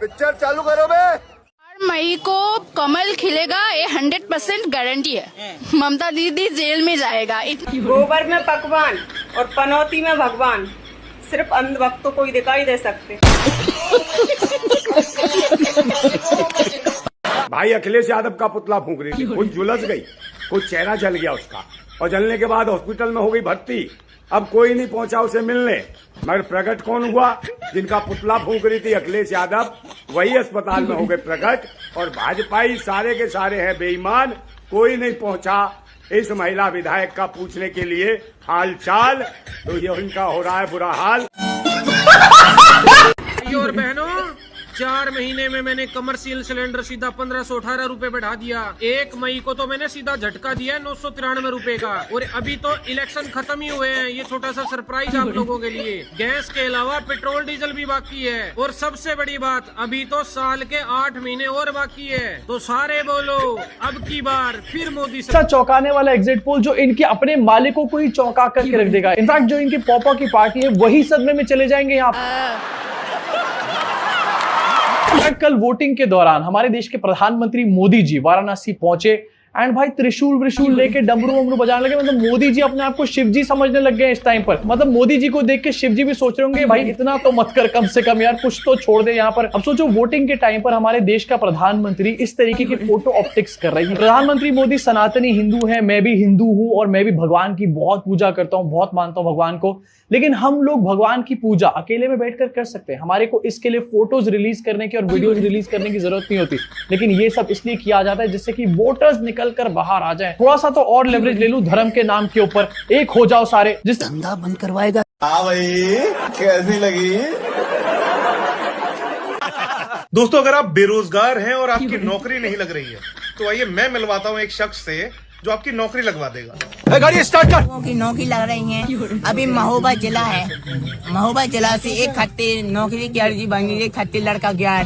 Picture चालू करो बे। 4 मई को कमल खिलेगा, ये 100% गारंटी है। ममता दीदी जेल में जाएगा। गोबर में पकवान और पनौती में भगवान, सिर्फ अंधभक्तों को ही दिखाई दे सकते। भाई अखिलेश यादव का पुतला फूंक रही थी, कुछ झुलस गई, कुछ चेहरा जल गया उसका, और जलने के बाद हॉस्पिटल में हो गई भर्ती। अब कोई नहीं पहुंचा उसे मिलने, मगर प्रकट कौन हुआ? जिनका पुतला फूंक रही थी अखिलेश यादव, वही अस्पताल में हो गए प्रकट। और भाजपाई सारे के सारे हैं बेईमान, कोई नहीं पहुंचा इस महिला विधायक का पूछने के लिए हाल चाल। तो ये उनका हो रहा है बुरा हाल। और बहनों, 4 महीने में मैंने कमर्शियल सिलेंडर सीधा 1518 रुपए बढ़ा दिया। 1 मई को तो मैंने सीधा झटका दिया 993 रुपए का। और अभी तो इलेक्शन खत्म ही हुए हैं, ये छोटा सा सरप्राइज आप लोगों के लिए। गैस के अलावा पेट्रोल डीजल भी बाकी है। और सबसे बड़ी बात, अभी तो साल के 8 महीने और बाकी है। तो सारे बोलो अब की बार फिर मोदी से चौंकाने वाला एग्जिट पोल जो इनके अपने मालिकों को ही चौंका करके रख देगा। इनफैक्ट जो इनकी पापा की पार्टी है वही सदमे में चले जाएंगे यहाँ। कल वोटिंग के दौरान हमारे देश के प्रधानमंत्री मोदी जी वाराणसी पहुंचे एंड भाई त्रिशूल विशूल लेके डमरू वमरू बजाने लगे। मतलब मोदी जी अपने आप को शिव जी समझने लग गए इस टाइम पर। मतलब मोदी जी को देख के शिव जी भी सोच रहे होंगे भाई इतना तो मत कर, कम से कम यार कुछ तो छोड़ दे यहाँ पर। अब सोचो वोटिंग के टाइम पर हमारे देश का प्रधानमंत्री इस तरीके की फोटो ऑप्टिक्स कर रही है। प्रधानमंत्री मोदी सनातनी हिंदू है, मैं भी हिंदू हूँ और मैं भी भगवान की बहुत पूजा करता हूँ, बहुत मानता हूँ भगवान को। लेकिन हम लोग भगवान की पूजा अकेले में बैठकर कर सकते हैं। हमारे को इसके लिए फोटोज रिलीज करने की और वीडियोज रिलीज करने की जरूरत नहीं होती। लेकिन ये सब इसलिए किया जाता है जिससे कि वोटर्स निकल कर बाहर आ जाए। थोड़ा सा तो और लेवरेज ले लूं धर्म के नाम के ऊपर, एक हो जाओ सारे। जिस धंधा बंद करवाएगा। हाँ भाई, कैसी लगी? दोस्तों, अगर आप बेरोजगार हैं और आपकी नौकरी नहीं लग रही है तो आइए मैं मिलवाता हूं एक शख्स से जो आपकी नौकरी लगवा देगा। गाड़ी स्टार्ट कर। की नौकरी लग रही है। अभी महोबा जिला है, महोबा जिला से एक खट्टी नौकरी की अर्जी बनी, एक खट्टी लड़का गया है।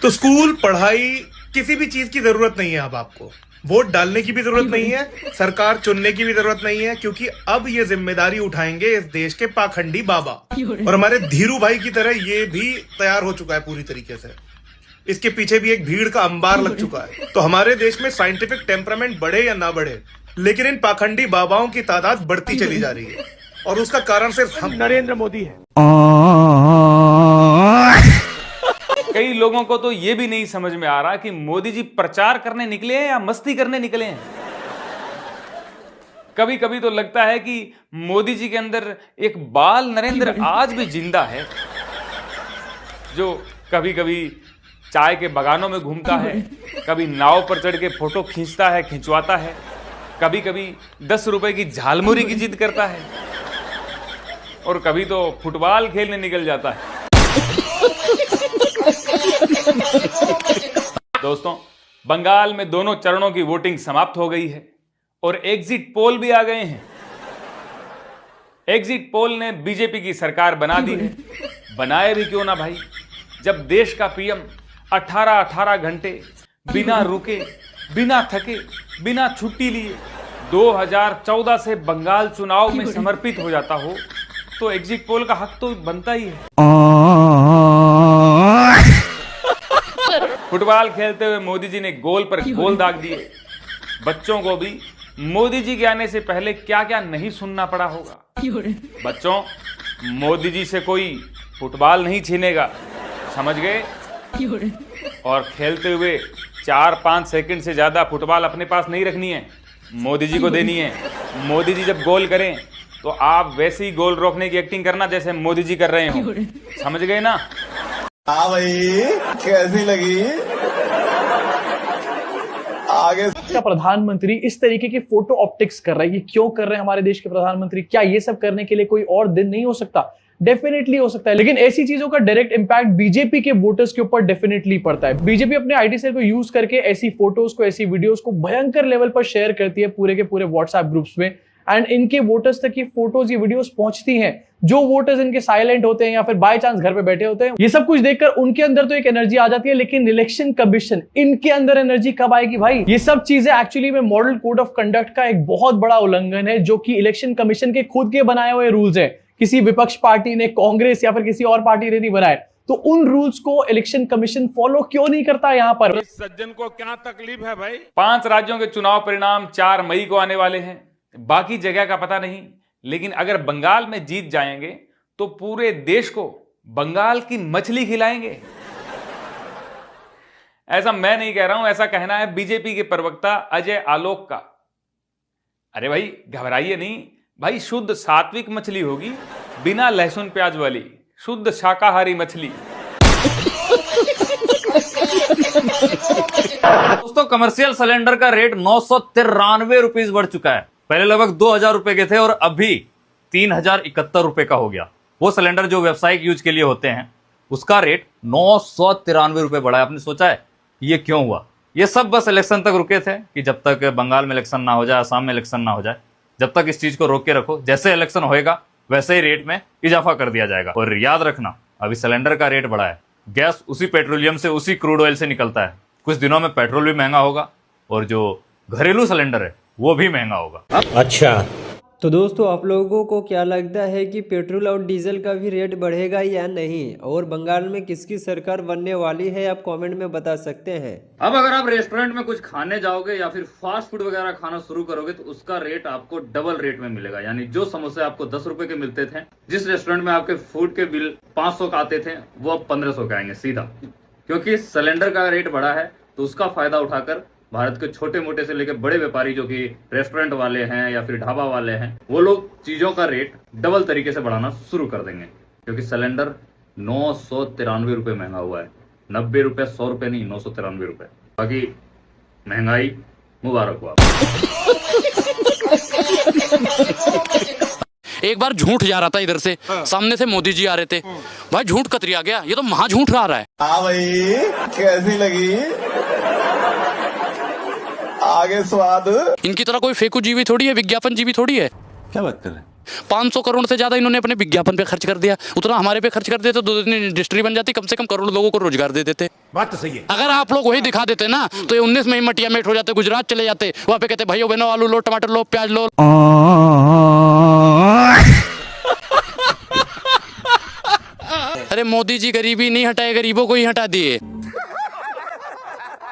तो स्कूल, पढ़ाई, किसी भी चीज की जरूरत नहीं है। अब आपको वोट डालने की भी जरूरत नहीं है, सरकार चुनने की भी जरूरत नहीं है, क्योंकि अब ये जिम्मेदारी उठाएंगे इस देश के पाखंडी बाबा। और हमारे धीरू भाई की तरह ये भी तैयार हो चुका है पूरी तरीके से। इसके पीछे भी एक भीड़ का अंबार लग चुका है। तो हमारे देश में साइंटिफिक टेम्परामेंट बढ़े या ना बढ़े, लेकिन इन पाखंडी बाबाओं की तादाद बढ़ती चली जा रही है। और उसका कारण सिर्फ हम नरेंद्र मोदी है। कई लोगों को तो ये भी नहीं समझ में आ रहा कि मोदी जी प्रचार करने निकले हैं या मस्ती करने निकले हैं। कभी कभी तो लगता है कि मोदी जी के अंदर एक बाल नरेंद्र आज भी जिंदा है, जो कभी कभी चाय के बगानों में घूमता है, कभी नाव पर चढ़ के फोटो खींचता है, खिंचवाता है, कभी कभी 10 रुपए की झालमुरी की जिद करता है, और कभी तो फुटबॉल खेलने निकल जाता है। दोस्तों, बंगाल में दोनों चरणों की वोटिंग समाप्त हो गई है और एग्जिट पोल भी आ गए हैं। एग्जिट पोल ने बीजेपी की सरकार बना दी है। बनाए भी क्यों ना भाई, जब देश का पीएम 18 घंटे बिना रुके, बिना थके, बिना छुट्टी लिए 2014 से बंगाल चुनाव में समर्पित हो जाता हो, तो एग्जिट पोल का हक तो बनता ही है। फुटबॉल खेलते हुए मोदी जी ने गोल पर गोल दाग दिए। बच्चों को भी मोदी जी के आने से पहले क्या क्या नहीं सुनना पड़ा होगा। बच्चों, मोदी जी से कोई फुटबॉल नहीं छीनेगा, समझ गए? और खेलते हुए 4-5 सेकंड से ज्यादा फुटबॉल अपने पास नहीं रखनी है, मोदी जी को देनी है। मोदी जी जब गोल करें तो आप वैसे ही गोल रोकने की एक्टिंग करना जैसे मोदी जी कर रहे हो, समझ गए ना? हाँ भाई, कैसी लगी? आगे का प्रधानमंत्री इस तरीके की फोटो ऑप्टिक्स कर रहा है। ये क्यों कर रहे हैं हमारे देश के प्रधानमंत्री? क्या ये सब करने के लिए कोई और दिन नहीं हो सकता? डेफिनेटली हो सकता है, लेकिन ऐसी चीजों का डायरेक्ट इंपैक्ट बीजेपी के वोटर्स के ऊपर डेफिनेटली पड़ता है। बीजेपी अपने आईटी सेल को यूज करके ऐसी फोटोज को, ऐसी वीडियोस को भयंकर लेवल पर शेयर करती है पूरे के पूरे व्हाट्सएप ग्रुप्स में, एंड इनके वोटर्स तक ये फोटोज, ये वीडियोस पहुंचती हैं। जो वोटर्स इनके साइलेंट होते हैं या फिर बाय चांस घर पे बैठे होते हैं, ये सब कुछ देखकर उनके अंदर तो एक एनर्जी आ जाती है, लेकिन इलेक्शन कमीशन, इनके अंदर एनर्जी कब आएगी भाई? ये सब चीजें एक्चुअली में मॉडल कोड ऑफ कंडक्ट का एक बहुत बड़ा उल्लंघन है, जो कि इलेक्शन कमीशन के खुद के बनाए हुए रूल्स है। किसी विपक्ष पार्टी ने, कांग्रेस या फिर किसी और पार्टी ने नहीं बनाए। तो उन रूल्स को इलेक्शन कमीशन फॉलो क्यों नहीं करता यहाँ पर? इस सज्जन को क्या तकलीफ है भाई? 5 राज्यों के चुनाव परिणाम 4 मई को आने वाले हैं, बाकी जगह का पता नहीं, लेकिन अगर बंगाल में जीत जाएंगे तो पूरे देश को बंगाल की मछली खिलाएंगे। ऐसा मैं नहीं कह रहा हूं, ऐसा कहना है बीजेपी के प्रवक्ता अजय आलोक का। अरे भाई घबराइए नहीं भाई, शुद्ध सात्विक मछली होगी, बिना लहसुन प्याज वाली, शुद्ध शाकाहारी मछली। दोस्तों, कमर्शियल सिलेंडर का रेट 993 रुपीज बढ़ चुका है। पहले लगभग 2000 रुपए के थे और अभी 3071 रुपए का हो गया। वो सिलेंडर जो व्यावसायिक यूज के लिए होते हैं उसका रेट 993 रुपए बढ़ा है। आपने सोचा है ये क्यों हुआ? ये सब बस इलेक्शन तक रुके थे कि जब तक बंगाल में इलेक्शन ना हो जाए, असम में इलेक्शन ना हो जाए, जब तक इस चीज को रोक के रखो। जैसे इलेक्शन होएगा वैसे ही रेट में इजाफा कर दिया जाएगा। और याद रखना, अभी सिलेंडर का रेट बढ़ा है, गैस उसी पेट्रोलियम से, उसी क्रूड ऑयल से निकलता है। कुछ दिनों में पेट्रोल भी महंगा होगा और जो घरेलू सिलेंडर है वो भी महंगा होगा। अच्छा, तो दोस्तों आप लोगों को क्या लगता है कि पेट्रोल और डीजल का भी रेट बढ़ेगा या नहीं, और बंगाल में किसकी सरकार बनने वाली है, आप कमेंट में बता सकते हैं। अब अगर आप रेस्टोरेंट में कुछ खाने जाओगे या फिर फास्ट फूड वगैरह खाना शुरू करोगे तो उसका रेट आपको डबल रेट में मिलेगा। यानी जो समोसे आपको 10 रुपए के मिलते थे, जिस रेस्टोरेंट में आपके फूड के बिल 500 का आते थे, वो अब 1500 के आएंगे सीधा। क्योंकि सिलेंडर का रेट बढ़ा है तो उसका फायदा उठाकर भारत के छोटे मोटे से लेकर बड़े व्यापारी जो कि रेस्टोरेंट वाले हैं या फिर ढाबा वाले हैं, वो लोग चीजों का रेट डबल तरीके से बढ़ाना शुरू कर देंगे। क्योंकि सिलेंडर 993 रुपए महंगा हुआ है, 90 रुपए 100 रुपए नहीं, 993 रुपए। बाकी महंगाई मुबारक हुआ। एक बार झूठ जा रहा था इधर से, सामने से मोदी जी आ रहे थे, भाई झूठ कतरिया गया, ये तो महा झूठ रहा है। हाँ भाई, कैसी लगी? आगे स्वाद। इनकी तरह कोई फेकू जीवी थोड़ी है, विज्ञापन जीवी थोड़ी है। क्या बात कर रहे हैं? 500 करोड़ से ज्यादा इन्होंने अपने विज्ञापन पे खर्च कर दिया, उतना हमारे पे खर्च कर देते तो 2 दिन इंडस्ट्री बन जाती, कम से कम करोड़ लोगों को रोजगार दे देते। बात तो सही है। अगर आप लोग वही दिखा देते ना तो ये 19 में ही मटिया मेट हो जाते, गुजरात चले जाते, वहां पे कहते भाइयों बहनों आलू लो, टमाटर लो, प्याज लो। अरे मोदी जी गरीबी नहीं हटाए, गरीबों को ही हटा दिए।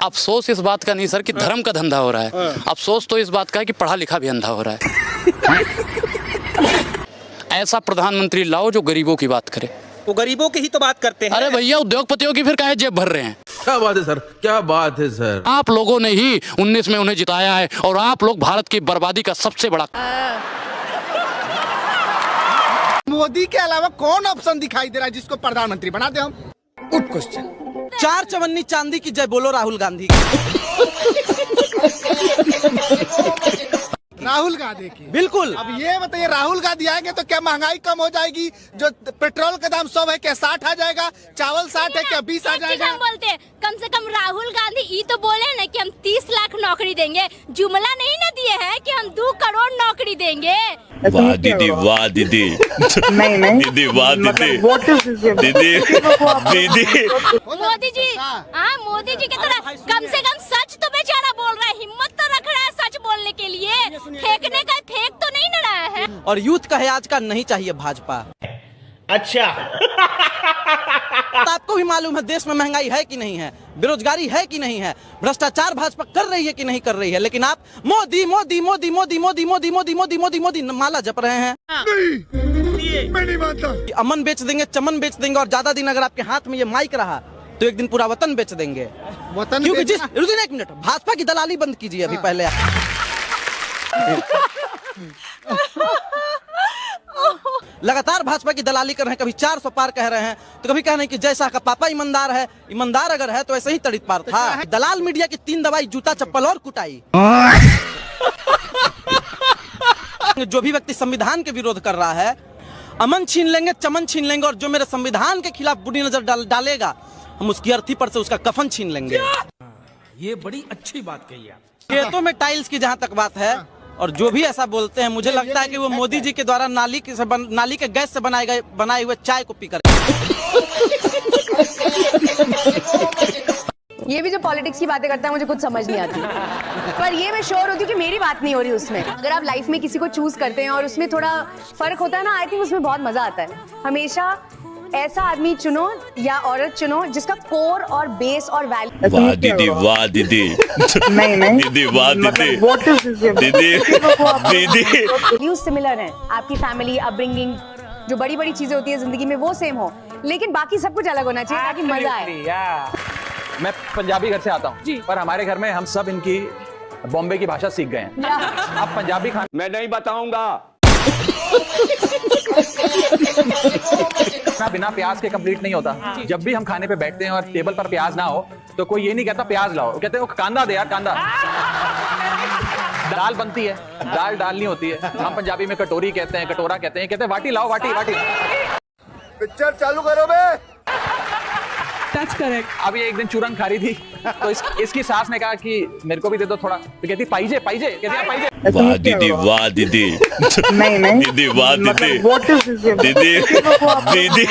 अफसोस इस बात का नहीं सर कि धर्म का धंधा हो रहा है, अफसोस तो इस बात का है कि पढ़ा लिखा भी अंधा हो रहा है। ऐसा प्रधानमंत्री लाओ जो गरीबों की बात करे। वो गरीबों की ही तो बात करते हैं। अरे भैया उद्योगपतियों की फिर काहे जेब भर रहे हैं? क्या बात है सर, क्या बात है सर। आप लोगों ने ही 19 में उन्हें जिताया है और आप लोग भारत की बर्बादी का सबसे बड़ा। मोदी के अलावा कौन ऑप्शन दिखाई दे रहा है जिसको प्रधानमंत्री बना दे हम? Good question. 4 चवन्नी चांदी की जय बोलो राहुल गांधी। राहुल गांधी की बिल्कुल। अब ये बताइए, राहुल गांधी आएंगे तो क्या महंगाई कम हो जाएगी? जो पेट्रोल का दाम 100 है क्या 60 आ जाएगा? चावल 60 है क्या 20 आ जाएगा? बोलते हैं कम से कम राहुल गांधी ये तो बोले ना कि हम 30 लाख नौकरी देंगे, जुमला नहीं ना दिए हैं कि हम 2 करोड़ नौकरी देंगे। वाह दीदी, वाह दीदी, दीदी वाह दीदी, दीदी दीदी। मोदी जी, हाँ मोदी जी की तरह कम से कम सच तो बेचारा बोल रहा है, हिम्मत तो रख रहा है सच बोलने के लिए, फेंकने का फेंक तो नहीं न रहा है। और यूथ का है आज का नहीं चाहिए भाजपा। अच्छा। तो आपको भी मालूम है देश में महंगाई है कि नहीं है, बेरोजगारी है कि नहीं है, भ्रष्टाचार भाजपा कर रही है कि नहीं कर रही है, लेकिन आप मोदी मोदी मोदी मोदी मोदी मोदी मोदी मोदी मोदी मोदी माला जप रहे हैं। नहीं, मैं नहीं मानता। अमन बेच देंगे, चमन बेच देंगे, और ज्यादा दिन अगर आपके हाथ में ये माइक रहा तो एक दिन पूरा वतन बेच देंगे। वतन क्योंकि एक मिनट, भाजपा की दलाली बंद कीजिए अभी पहले। लगातार भाजपा की दलाली कर रहे हैं, कभी 400 पार कह रहे हैं तो कभी कह रहे हैं कि जय शाह का पापा ईमानदार है। ईमानदार अगर है तो ऐसे ही तड़ित पार था। दलाल मीडिया की 3 दवाई, जूता चप्पल और कुटाई। जो भी व्यक्ति संविधान के विरोध कर रहा है, अमन छीन लेंगे, चमन छीन लेंगे, और जो मेरे संविधान के खिलाफ बुरी नजर डालेगा हम उसकी अर्थी पर से उसका कफन छीन लेंगे। ये बड़ी अच्छी बात कही आप। खेतों में टाइल्स की जहाँ तक बात है, और जो भी ऐसा बोलते हैं, मुझे लगता है कि वो मोदी जी के द्वारा नाली के गैस से बनाए हुए चाय को पीकर। ये भी जो पॉलिटिक्स की बातें करता है मुझे कुछ समझ नहीं आती, पर ये मैं श्योर होती हूँ कि मेरी बात नहीं हो रही उसमें। अगर आप लाइफ में किसी को चूज करते हैं और उसमें थोड़ा फर्क होता है ना, आई थिंक उसमें बहुत मजा आता है। हमेशा ऐसा आदमी चुनो या औरत चुनो जिसका कोर और बेस और वैल्यू। वाह दीदी, वाह दीदी, दीदी वाह दीदी, दीदी वैल्यूज सिमिलर हैं, आपकी फैमिली अपब्रिंगिंग, जो बड़ी बड़ी चीजें होती है जिंदगी में वो सेम हो, लेकिन बाकी सब कुछ अलग होना चाहिए ताकि मजा आए। मैं पंजाबी घर से आता हूँ, पर हमारे घर में हम सब इनकी बॉम्बे की भाषा सीख गए हैं। अब पंजाबी खाना मैं नहीं बताऊंगा। बिना प्याज के कंप्लीट नहीं होता। जब भी हम खाने पे बैठते हैं और टेबल पर प्याज ना हो तो कोई ये नहीं कहता प्याज लाओ, कहते हैं कांदा दे यार, कांदा। दाल बनती है, दाल डालनी होती है, हम पंजाबी में कटोरी कहते हैं, कटोरा कहते हैं, कहते हैं वाटी लाओ, वाटी वाटी। पिक्चर चालू करो बे। That's correct। अभी एक दिन चूरन खा रही थी तो इसकी सास ने कहा कि मेरे को भी दे दो थोड़ा, तो कहती पाइजे पाइजे, कहती आप पाइजे। वाह दीदी, वाह दीदी, दीदी वाह दीदी, दीदी दीदी